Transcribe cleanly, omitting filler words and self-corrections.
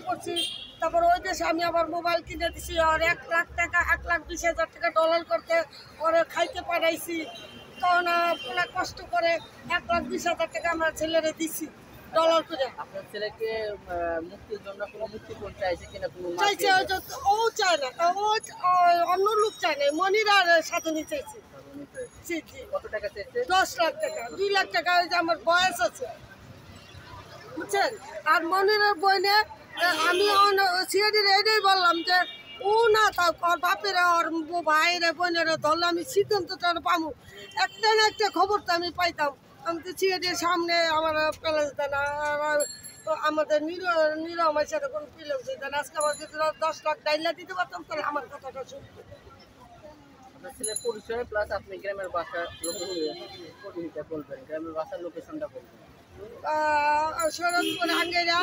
করছি। তারপর ওই দেশে আমি আবার মোবাইল কিনে দিছি, আর 1,00,000 টাকা 1,20,000 টাকা ডলার করতে ওরে খাইতে পাঠাইছি। তখন অনেক কষ্ট করে 1,20,000 টাকা আমার ছেলেরে দিছি ডলার করে। আপনার ছেলেকে মুক্তির জন্য কোনো মুক্তিপণ চাইছে কিনা কোনো চাইছে ওই যে ও চায় না, তা ও অন্য লোক চায় না, মনিরার সাথে নিয়ে চাইছে। জি জি। কত টাকা চাইছে? 10,00,000 টাকা, 2,00,000 টাকা ওই যে আমার বয়স আছে, বুঝছেন। আর মনিরের বইনে আমি সিআইডির এটাই বললাম যে ও না থাক, ওর বাপের ওর ভাইরে বোনের ধরলে আমি সিদ্ধান্তটা পাবো, একটা না একটা খবর তো আমি পাইতাম। আমি তো সিআইডির সামনে আমার প্যালেস দেন, আর আমাদের নিরমের সাথে কোনো প্যালেস দেন। আজকে আমার যদি 10 লাখ ডাইলা দিতে পারতাম তাহলে আমার কথাটা শুনতো। আপনার ছেলের পরিচয় প্লাস আপনি গ্রামের বাসার লোকেশনটা বলবেন, গ্রামের বাসার লোকেশনটা বলবেন। শরৎপুর আঙ্গেরা